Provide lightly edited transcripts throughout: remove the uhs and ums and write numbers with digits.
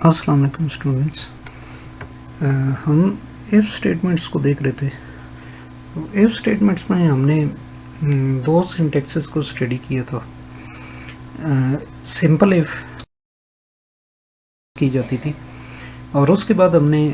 अस्सलाम वालेकुम स्टूडेंट्स। हम इफ़ स्टेटमेंट्स को देख रहे थे। तो इफ़ स्टेटमेंट्स में हमने दो सिंटेक्सेस को स्टडी किया था। सिंपल इफ़ की जाती थी और उसके बाद हमने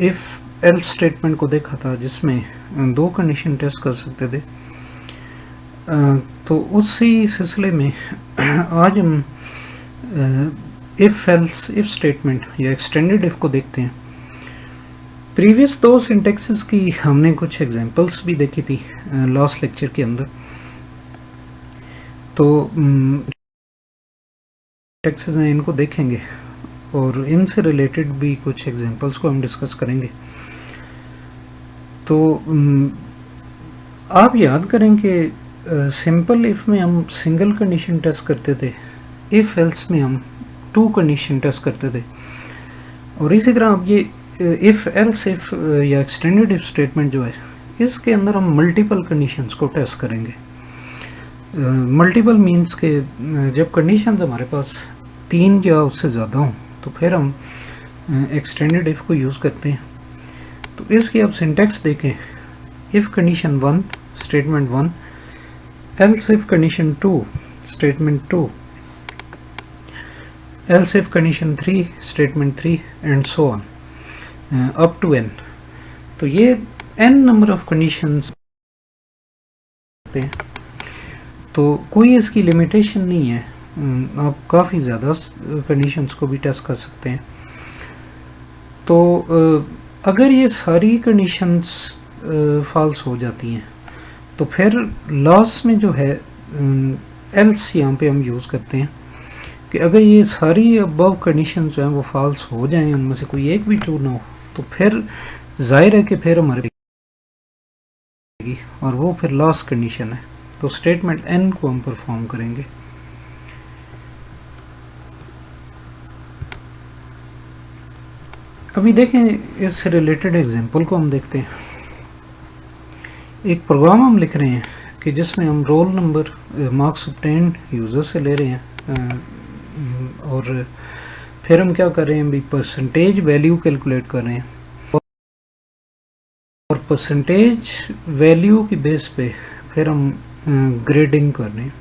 इफ़ एल्स स्टेटमेंट को देखा था जिसमें दो कंडीशन टेस्ट कर सकते थे। तो उसी सिलसिले में आज हम इफ़ एल्स इफ़ स्टेटमेंट या एक्सटेंडेड इफ़ को देखते हैं। प्रीवियस दो सिंटेक्सेस की हमने कुछ एग्जांपल्स भी देखी थी लास्ट लेक्चर के अंदर। तो सिंटेक्सेस हैं, इनको देखेंगे और इनसे रिलेटेड भी कुछ एग्जांपल्स को हम डिस्कस करेंगे। तो आप याद करें कि सिंपल इफ़ में हम सिंगल कंडीशन टेस्ट करते थे, इफ़ एल्स में हम टू कंडीशन टेस्ट करते थे। और इसी तरह अब ये इफ़ एल्स इफ़ या एक्सटेंडेड इफ़ स्टेटमेंट जो है, इसके अंदर हम मल्टीपल कंडीशंस को टेस्ट करेंगे। मल्टीपल मींस के जब कंडीशंस हमारे पास तीन या उससे ज़्यादा हों तो फिर हम एक्सटेंडेड इफ़ को यूज़ करते हैं। तो इसकी आप सिंटेक्स देखें, if condition 1 statement 1, else if condition 2 statement 2, else if condition 3 statement 3 and so on up to n। तो ये n नंबर ऑफ कंडीशंस हैं, तो कोई इसकी लिमिटेशन नहीं है। आप काफ़ी ज़्यादा कंडीशंस को भी टेस्ट कर सकते हैं। तो अगर ये सारी कंडीशंस फॉल्स हो जाती हैं तो फिर लास्ट में जो है एल्स यहाँ पे हम यूज़ करते हैं कि अगर ये सारी अबव कंडीशन जो हैं वो फॉल्स हो जाएं, उनमें से कोई एक भी ट्रू ना हो, तो फिर जाहिर है कि फिर हमारे और वो फिर लास्ट कंडीशन है। तो स्टेटमेंट एन को हम परफॉर्म करेंगे। अभी देखें, इससे रिलेटेड एग्जांपल को हम देखते हैं। एक प्रोग्राम हम लिख रहे हैं कि जिसमें हम roll number marks obtained user से ले रहे हैं और फिर हम क्या कर रहे हैं, भी परसेंटेज वैल्यू कैलकुलेट कर रहे हैं और परसेंटेज वैल्यू की बेस पे फिर हम ग्रेडिंग कर रहे हैं।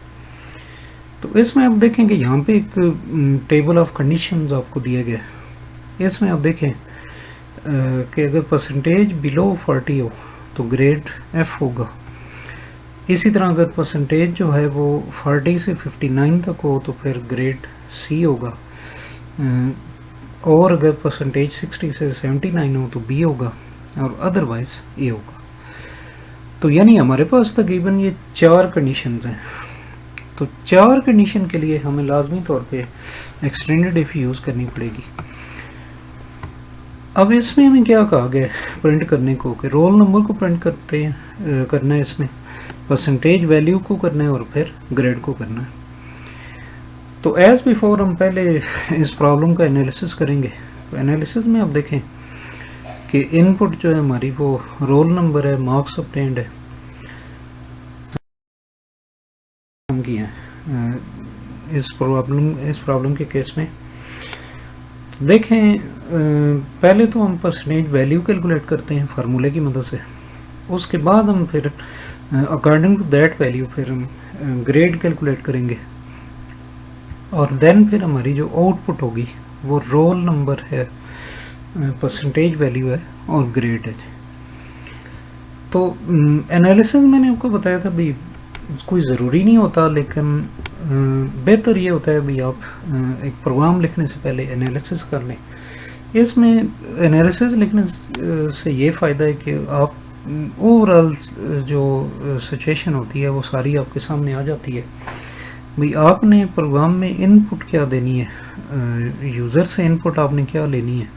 तो इसमें आप देखें कि यहाँ पे एक टेबल ऑफ कंडीशंस आपको दिया गया है। इसमें आप देखें कि अगर परसेंटेज बिलो 40 हो तो ग्रेड एफ होगा। इसी तरह अगर परसेंटेज जो है वो 40 से 59 तक हो तो फिर ग्रेड सी होगा, और अगर परसेंटेज 60 से 79 हो तो बी होगा और अदरवाइज ए होगा। तो यानी हमारे पास तकरीबन ये 4 कंडीशंस हैं। तो 4 कंडीशन के लिए हमें लाजमी तौर पे एक्सटेंडेड इफ़ यूज़ करनी पड़ेगी। अब इसमें हमें क्या कहा गया प्रिंट करने को कि रोल नंबर को प्रिंट करना है, इसमें परसेंटेज वैल्यू को करना है और फिर ग्रेड को करना है। तो एज़ बिफोर हम पहले इस प्रॉब्लम का एनालिसिस करेंगे। तो एनालिसिस में आप देखें कि इनपुट जो है हमारी वो रोल नंबर है, मार्क्स ऑब्टेन्ड है किया इस प्रॉब्लम के केस में। तो देखें, पहले तो हम परसेंटेज वैल्यू कैलकुलेट करते हैं फार्मूले की मदद से। उसके बाद हम फिर अकॉर्डिंग टू दैट वैल्यू फिर हम ग्रेड कैलकुलेट करेंगे और देन फिर हमारी जो आउटपुट होगी वो रोल नंबर है, परसेंटेज वैल्यू है और ग्रेड है। तो एनालिसिस मैंने आपको बताया था भी कोई ज़रूरी नहीं होता, लेकिन बेहतर ये होता है भी आप एक प्रोग्राम लिखने से पहले एनालिसिस कर लें। इसमें एनालिसिस लिखने से ये फ़ायदा है कि आप ओवरऑल जो सिचुएशन होती है वो सारी आपके सामने आ जाती है। भाई आपने प्रोग्राम में इनपुट क्या देनी है, यूज़र से इनपुट आपने क्या लेनी है,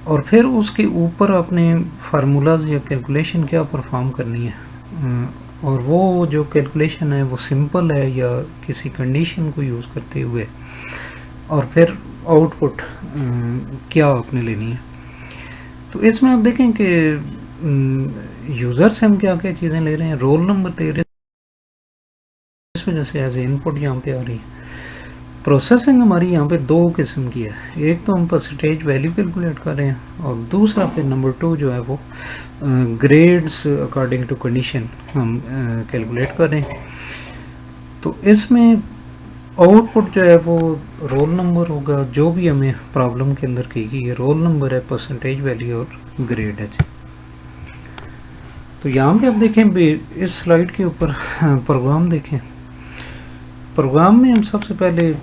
और फिर उसके ऊपर आपने फार्मूलाज या कैलकुलेशन क्या परफॉर्म करनी है, और वो जो कैलकुलेशन है वो सिंपल है या किसी कंडीशन को यूज़ करते हुए, और फिर आउटपुट क्या आपने लेनी है। तो इसमें आप देखें कि यूज़र से हम क्या क्या चीज़ें ले रहे हैं, रोल नंबर ले रहे हैं, इस वजह से एज ए इनपुट यहाँ पे आ रही है। प्रोसेसिंग हमारी यहाँ पे दो किस्म की है, एक तो हम परसेंटेज वैल्यू कैलकुलेट कर रहे हैं और दूसरा फिर नंबर 2 जो है वो ग्रेड्स अकॉर्डिंग टू कंडीशन हम कैलकुलेट कर रहे हैं। तो इसमें आउटपुट जो है वो रोल नंबर होगा, जो भी हमें प्रॉब्लम के अंदर की गई है रोल नंबर है, परसेंटेज वैल्यू और ग्रेड है। तो यहाँ पे आप देखें इस स्लाइड के ऊपर प्रोग्राम देखें। प्रोग्राम में हम सबसे पहले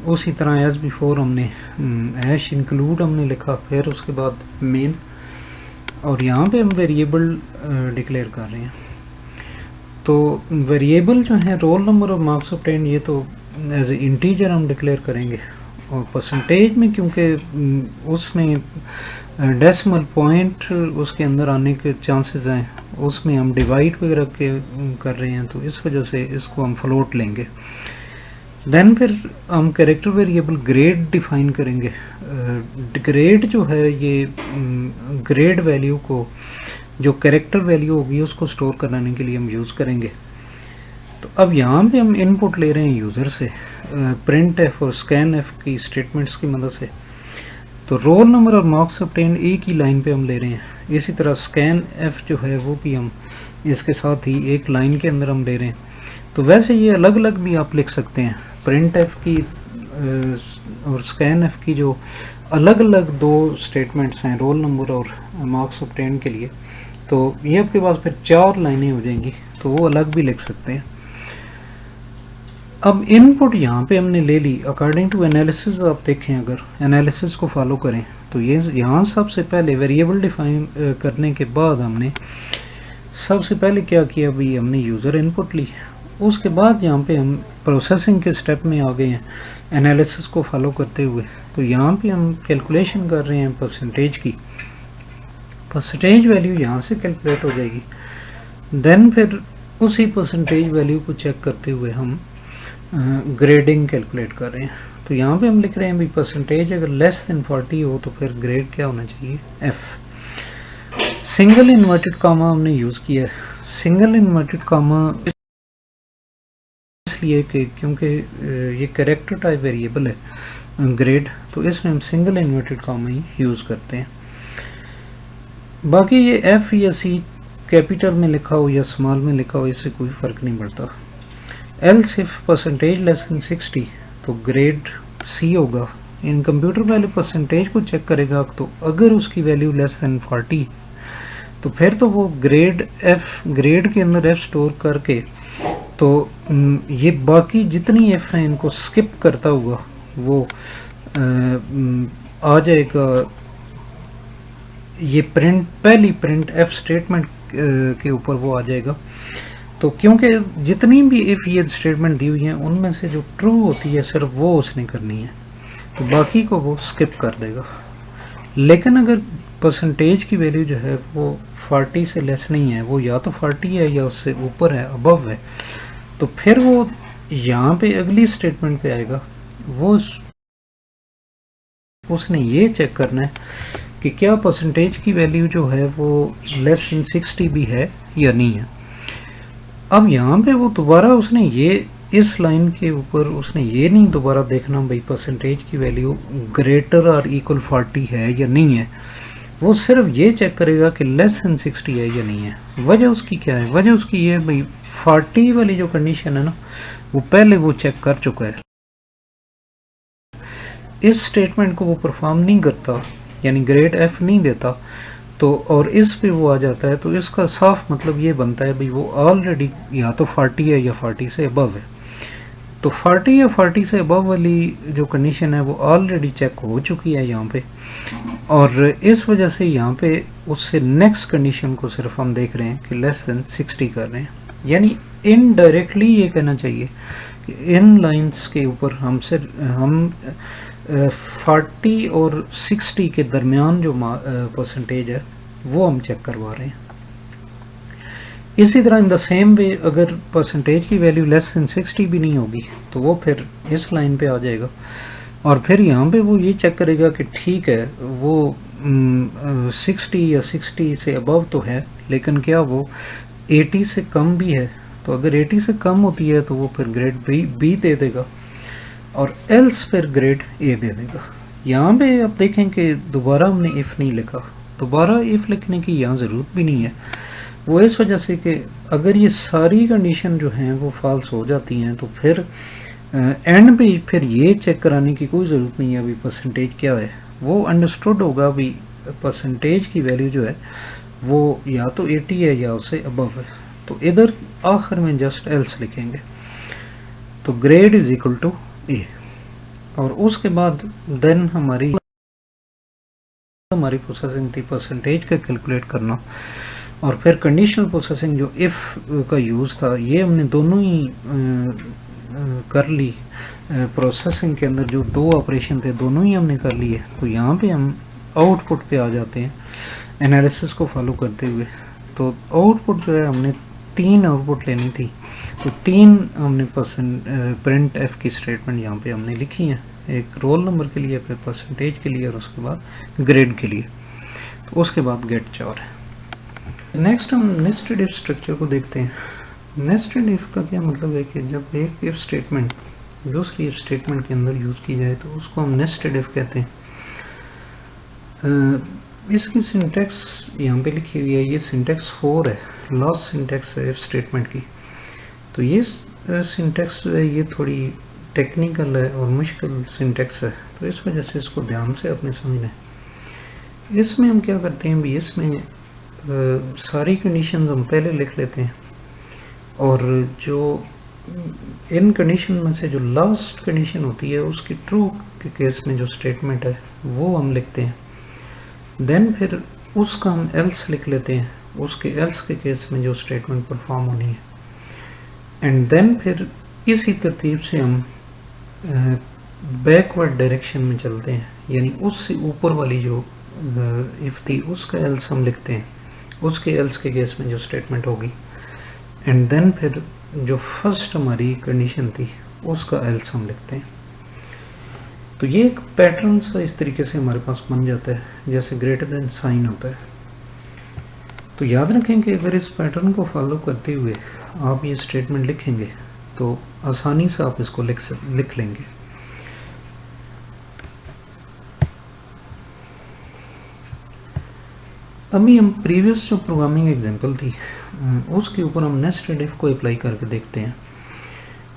उसी तरह एज बिफोर हमने हैश इंक्लूड हमने लिखा, फिर उसके बाद मेन, और यहाँ पे हम वेरिएबल डिक्लेयर कर रहे हैं। तो वेरिएबल जो है रोल नंबर और मार्क्स ऑब्टेन ये तो एज ए इंटीजर हम डिक्लेयर करेंगे, और परसेंटेज में क्योंकि उसमें डेसिमल पॉइंट उसके अंदर आने के चांसेस हैं, उसमें हम डिवाइड वगैरह के कर रहे हैं, तो इस वजह से इसको हम फ्लोट लेंगे। देन फिर हम कैरेक्टर वेरिएबल ग्रेड डिफाइन करेंगे। ग्रेड जो है ये ग्रेड वैल्यू को जो कैरेक्टर वैल्यू होगी उसको स्टोर कराने के लिए हम यूज़ करेंगे। तो अब यहाँ पे हम इनपुट ले रहे हैं यूज़र से प्रिंट एफ और स्कैन एफ की स्टेटमेंट्स की मदद से। तो रोल नंबर और मार्क्स ऑब्टेन एक ही लाइन पे हम ले रहे हैं। इसी तरह स्कैन एफ जो है वो भी हम इसके साथ ही एक लाइन के अंदर हम ले रहे हैं। तो वैसे ये अलग अलग भी आप लिख सकते हैं, प्रिंट एफ की और स्कैन एफ की जो अलग अलग दो स्टेटमेंट्स हैं रोल नंबर और मार्क्स ऑब्टेन के लिए, तो ये आपके पास फिर 4 लाइनें हो जाएंगी, तो वो अलग भी लिख सकते हैं। अब इनपुट यहाँ पे हमने ले ली अकॉर्डिंग टू एनालिसिस। आप देखें अगर एनालिसिस को फॉलो करें तो ये यहाँ सबसे पहले वेरिएबल डिफाइन करने के बाद हमने सबसे पहले क्या किया, भाई हमने यूज़र इनपुट ली, उसके बाद यहाँ पे हम प्रोसेसिंग के स्टेप में आ गए हैं एनालिसिस को फॉलो करते हुए। तो यहाँ पे हम कैलकुलेशन कर रहे हैं परसेंटेज की, परसेंटेज वैल्यू यहाँ से कैलकुलेट हो जाएगी। देन फिर उसी परसेंटेज वैल्यू को चेक करते हुए हम ग्रेडिंग कैलकुलेट कर रहे हैं। तो यहाँ पे हम लिख रहे हैं भी परसेंटेज अगर लेस देन 40 हो तो फिर ग्रेड क्या होना चाहिए, एफ। सिंगल इन्वर्टेड कामा हमने यूज़ किया है। सिंगल इन्वर्टेड कामा इसलिए कि क्योंकि ये कैरेक्टर टाइप वेरिएबल है ग्रेड, तो इसमें हम सिंगल इन्वर्टेड कामा ही यूज़ करते हैं। बाकी ये एफ या सी कैपिटल में लिखा हो या स्मॉल में लिखा हो, इससे कोई फ़र्क नहीं पड़ता। Else if percentage less than 60 तो ग्रेड सी होगा। इन कंप्यूटर पहले परसेंटेज को चेक करेगा, तो अगर उसकी वैल्यू लेस देन 40 तो फिर तो वो ग्रेड एफ, ग्रेड के अंदर एफ स्टोर करके तो ये बाकी जितनी एफ हैं इनको स्किप करता हुआ वो आ जाएगा, ये प्रिंट पहली प्रिंट एफ स्टेटमेंट के ऊपर वो आ जाएगा। तो क्योंकि जितनी भी इफ़ ये स्टेटमेंट दी हुई हैं उनमें से जो ट्रू होती है सिर्फ वो उसने करनी है, तो बाकी को वो स्किप कर देगा। लेकिन अगर परसेंटेज की वैल्यू जो है वो 40 से लेस नहीं है, वो या तो 40 है या उससे ऊपर है, अबव है, तो फिर वो यहाँ पे अगली स्टेटमेंट पे आएगा। वो उसने ये चेक करना है कि क्या परसेंटेज की वैल्यू जो है वो लेस देन 60 भी है या नहीं है। अब यहाँ पे वो दोबारा उसने ये इस लाइन के ऊपर उसने ये नहीं दोबारा देखना भाई परसेंटेज की वैल्यू ग्रेटर और इक्वल 40 है या नहीं है, वो सिर्फ ये चेक करेगा कि लेस देन 60 है या नहीं है। वजह उसकी क्या है, वजह उसकी ये भाई 40 वाली जो कंडीशन है ना वो पहले वो चेक कर चुका है, इस स्टेटमेंट को वो परफॉर्म नहीं करता, यानी ग्रेड एफ नहीं देता, तो और इस पे वो आ जाता है, तो इसका साफ मतलब ये बनता है भाई वो ऑलरेडी या तो 40 है या 40 से अबव है। तो 40 या 40 से अबव वाली जो कंडीशन है वो ऑलरेडी चेक हो चुकी है यहाँ पे, और इस वजह से यहाँ पे उससे नेक्स्ट कंडीशन को सिर्फ हम देख रहे हैं कि लेस देन 60 कर रहे हैं। यानी इनडायरेक्टली ये कहना चाहिए कि इन लाइंस के ऊपर हम 40 और 60 के दरमियान जो परसेंटेज है वो हम चेक करवा रहे हैं। इसी तरह इन द सेम वे अगर परसेंटेज की वैल्यू लेस देन 60 भी नहीं होगी तो वो फिर इस लाइन पे आ जाएगा, और फिर यहाँ पे वो ये चेक करेगा कि ठीक है वो 60 या 60 से अबव तो है, लेकिन क्या वो 80 से कम भी है। तो अगर 80 से कम होती है तो वो फिर ग्रेड बी दे देगा। और एल्स फिर ग्रेड ए दे देगा। यहाँ पे आप देखें कि दोबारा हमने इफ़ नहीं लिखा, दोबारा इफ़ लिखने की यहाँ ज़रूरत भी नहीं है। वो इस वजह से कि अगर ये सारी कंडीशन जो हैं वो फॉल्स हो जाती हैं तो फिर एंड पे फिर ये चेक कराने की कोई ज़रूरत नहीं है अभी परसेंटेज क्या है। वो अंडरस्टूड होगा अभी परसेंटेज की वैल्यू जो है वो या तो 80 है या उससे अबव है, तो इधर आखिर में जस्ट एल्स लिखेंगे। तो ग्रेड इज इक्वल टू ए, और उसके बाद देन हमारी प्रोसेसिंग थी परसेंटेज का कैलकुलेट करना, और फिर कंडीशनल प्रोसेसिंग जो इफ़ का यूज़ था ये हमने दोनों ही कर ली। प्रोसेसिंग के अंदर जो दो ऑपरेशन थे दोनों ही हमने कर लिए। तो यहाँ पे हम आउटपुट पे आ जाते हैं एनालिसिस को फॉलो करते हुए। तो आउटपुट जो है हमने 3 आउटपुट लेनी थी, तो 3 हमने प्रिंट एफ की स्टेटमेंट यहाँ पे हमने लिखी है, एक रोल नंबर के लिए, फिर परसेंटेज के लिए और उसके बाद ग्रेड के लिए। तो उसके बाद गेट 4 है। नेक्स्ट हम नेस्टेड इफ स्ट्रक्चर को देखते हैं। नेस्टेड इफ का क्या मतलब है कि जब एक इफ स्टेटमेंट दूसरी इफ स्टेटमेंट के अंदर यूज़ की जाए तो उसको हम नेस्टेड इफ कहते हैं। इसकी सिंटेक्स यहाँ पे लिखी हुई है, ये सिंटेक्स 4 है, लास्ट सिंटेक्स है इफ स्टेटमेंट की। तो ये सिंटेक्स जो है ये थोड़ी टेक्निकल है और मुश्किल सिंटेक्स है, तो इस वजह से इसको ध्यान से अपने समझना है। इसमें हम क्या करते हैं भी, इसमें सारी कंडीशंस हम पहले लिख लेते हैं, और जो इन कंडीशन में से जो लास्ट कंडीशन होती है उसकी ट्रू के केस में जो स्टेटमेंट है वो हम लिखते हैं। देन फिर उसका हम एल्स लिख लेते हैं, उसके एल्स के केस में जो स्टेटमेंट परफॉर्म होनी है। एंड देन फिर इसी तरतीब से हम बैकवर्ड डायरेक्शन में चलते हैं, यानी उससे ऊपर वाली जो इफ थी उसका एल्स हम लिखते हैं, उसके एल्स के केस में जो स्टेटमेंट होगी। एंड देन फिर जो फर्स्ट हमारी कंडीशन थी उसका एल्स हम लिखते हैं। तो ये एक पैटर्न सा इस तरीके से हमारे पास बन जाता है, जैसे ग्रेटर देन साइन होता है। तो याद रखें कि अगर इस पैटर्न को फॉलो करते हुए आप ये स्टेटमेंट लिखेंगे तो आसानी से आप इसको लिख लेंगे। अभी हम प्रीवियस जो प्रोग्रामिंग एग्जांपल थी उसके ऊपर हम नेस्टेड इफ को अप्लाई करके देखते हैं।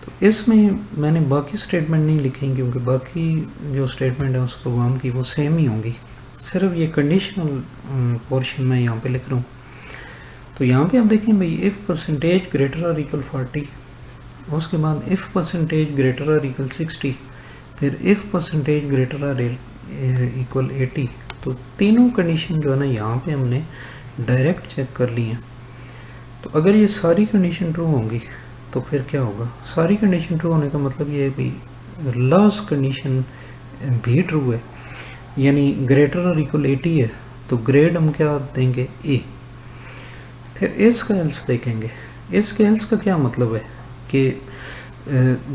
तो इसमें मैंने बाकी स्टेटमेंट नहीं लिखी क्योंकि बाकी जो स्टेटमेंट है उस प्रोग्राम की वो सेम ही होंगी, सिर्फ ये कंडीशनल पोर्शन मैं यहाँ पे लिख रहा हूँ। तो यहाँ पे आप देखें भाई, इफ़ परसेंटेज ग्रेटर और इक्वल 40, उसके बाद इफ़ परसेंटेज ग्रेटर और इक्वल 60, फिर इफ़ परसेंटेज ग्रेटर और इक्वल 80। तो तीनों कंडीशन जो है ना यहाँ पे हमने डायरेक्ट चेक कर ली हैं। तो अगर ये सारी कंडीशन ट्रू होंगी तो फिर क्या होगा, सारी कंडीशन ट्रू होने का मतलब ये है कि लास्ट कंडीशन भी ट्रू है, यानी ग्रेटर और इक्वल 80 है, तो ग्रेड हम क्या देंगे ए। फिर इसका एल्स देखेंगे, इसके एल्स का क्या मतलब है कि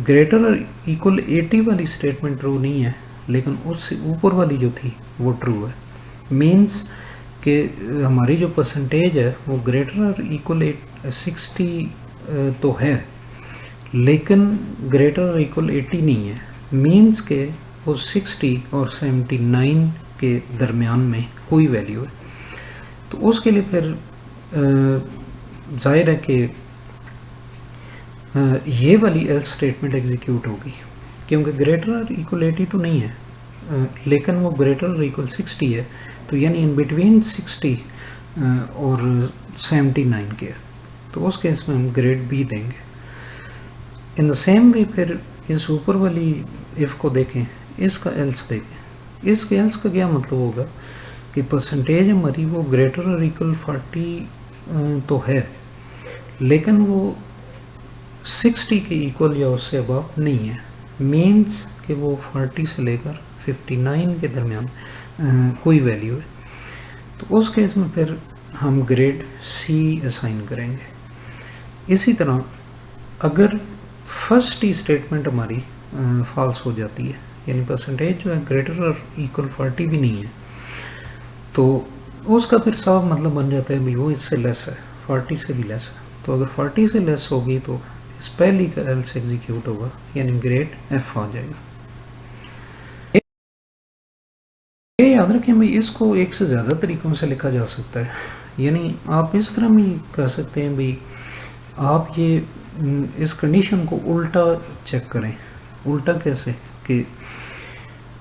ग्रेटर और इक्वल 80 वाली स्टेटमेंट ट्रू नहीं है, लेकिन उससे ऊपर वाली जो थी वो ट्रू है। मीन्स कि हमारी जो परसेंटेज है वो ग्रेटर और इक्वल 60 तो है, लेकिन ग्रेटर और इक्वल 80 नहीं है। मीन्स के वो 60 और 79 के दरमियान में कोई वैल्यू है। तो उसके लिए फिर जाहिर है कि ये वाली एल्स स्टेटमेंट एग्जीक्यूट होगी, क्योंकि ग्रेटर और इक्वल 80 तो नहीं है, लेकिन वो ग्रेटर और इक्वल 60 है, तो यानी इन बिटवीन 60 और 79 के, तो उस केस में हम ग्रेड बी देंगे। इन द सेम वे फिर इस ऊपर वाली इफ़ को देखें, इसका एल्स देखें। इसके एल्स का क्या मतलब होगा कि परसेंटेज हमारी वो ग्रेटर और इक्वल 40 तो है, लेकिन वो 60 के इक्वल या उससे अबव नहीं है। मीन्स कि वो 40 से लेकर 59 के दरमियान कोई वैल्यू है। तो उस केस में फिर हम ग्रेड सी असाइन करेंगे। इसी तरह अगर फर्स्ट ही स्टेटमेंट हमारी फॉल्स हो जाती है, यानी परसेंटेज जो है ग्रेटर और इक्वल 40 भी नहीं है, तो उसका फिर साफ मतलब बन जाता है भी वो इससे लेस है, 40 से भी लेस है। तो अगर 40 से लेस होगी तो इस पहली का एल्स एग्जीक्यूट होगा, यानी ग्रेड एफ आ जाएगा। ये याद रखें भाई, इसको एक से ज़्यादा तरीक़ों से लिखा जा सकता है। यानी आप इस तरह भी कह सकते हैं भाई, आप ये इस कंडीशन को उल्टा चेक करें। उल्टा कैसे कि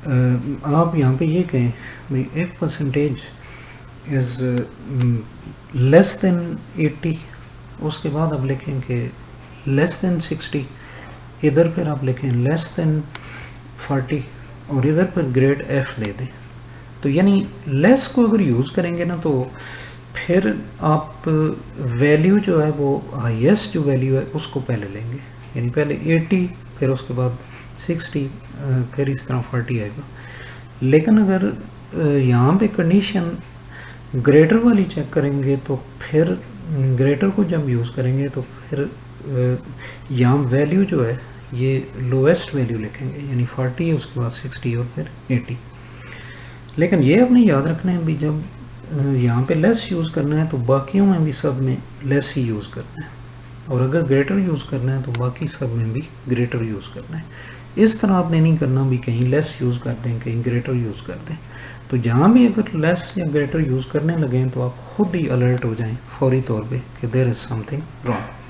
आप यहाँ पे ये कहें भाई if percentage is less than 80, उसके बाद आप लिखें कि लेस देन 60, इधर फिर आप लिखें लेस देन 40 और इधर पर ग्रेड F दे दें। तो यानी लेस को अगर यूज़ करेंगे ना, तो फिर आप वैल्यू जो है वो हाईएस्ट जो वैल्यू है उसको पहले लेंगे। यानी पहले 80, फिर उसके बाद 60, फिर इस तरह 40 आएगा। लेकिन अगर यहाँ पे कंडीशन ग्रेटर वाली चेक करेंगे, तो फिर ग्रेटर को जब यूज़ करेंगे तो फिर यहाँ वैल्यू जो है ये लोएस्ट वैल्यू लिखेंगे, यानी 40, उसके बाद 60 और फिर 80। लेकिन ये अपने याद रखना है भी, जब यहाँ पे लेस यूज़ करना है तो बाकियों में भी सब में लेस ही यूज़ करना है, और अगर ग्रेटर यूज़ करना है तो बाकी सब में भी ग्रेटर यूज़ करना है। इस तरह आपने नहीं करना भी कहीं लेस यूज़ कर दें कहीं ग्रेटर यूज़ कर दें। तो जहाँ भी अगर लेस या ग्रेटर यूज़ करने लगें तो आप खुद ही अलर्ट हो जाएं फौरी तौर पे कि there is something wrong.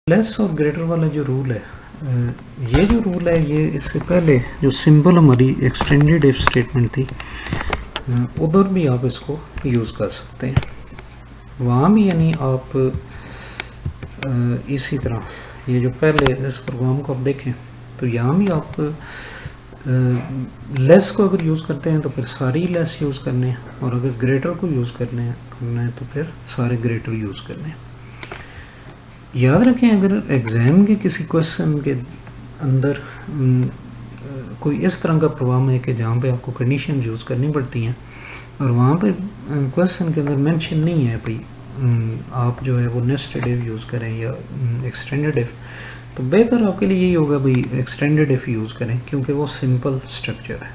Less और ग्रेटर वाला जो रूल है, ये जो रूल है, ये इससे पहले जो सिंपल हमारी एक्सटेंडेड इफ स्टेटमेंट थी, उधर भी आप इसको यूज़ कर सकते हैं। वहाँ भी यानी आप इसी तरह ये जो पहले इस प्रोग्राम को आप देखें, तो यहाँ भी आप लेस को अगर यूज़ करते हैं तो फिर सारी लेस यूज़ करने हैं, और अगर ग्रेटर को यूज़ करना है तो फिर सारे ग्रेटर यूज़ करने हैं। याद रखें, अगर एग्ज़ाम के किसी क्वेश्चन के अंदर कोई इस तरह का प्रोग्राम है कि जहाँ पे आपको कंडीशन यूज़ करनी पड़ती हैं, और वहाँ पे क्वेश्चन के अंदर मेंशन नहीं है भाई आप जो है वो नेस्टेड इफ यूज़ करें या एक्सटेंडेड इफ, तो बेहतर आपके लिए यही होगा भाई एक्सटेंडेड इफ यूज़ करें, क्योंकि वो सिंपल स्ट्रक्चर है।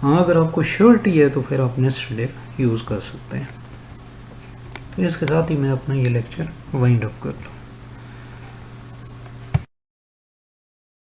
हाँ, अगर आपको श्योरिटी है तो फिर आप नेस्टेड इफ यूज़ कर सकते हैं। तो इसके साथ ही मैं अपना ये लेक्चर वाइंड अप कर दूँ।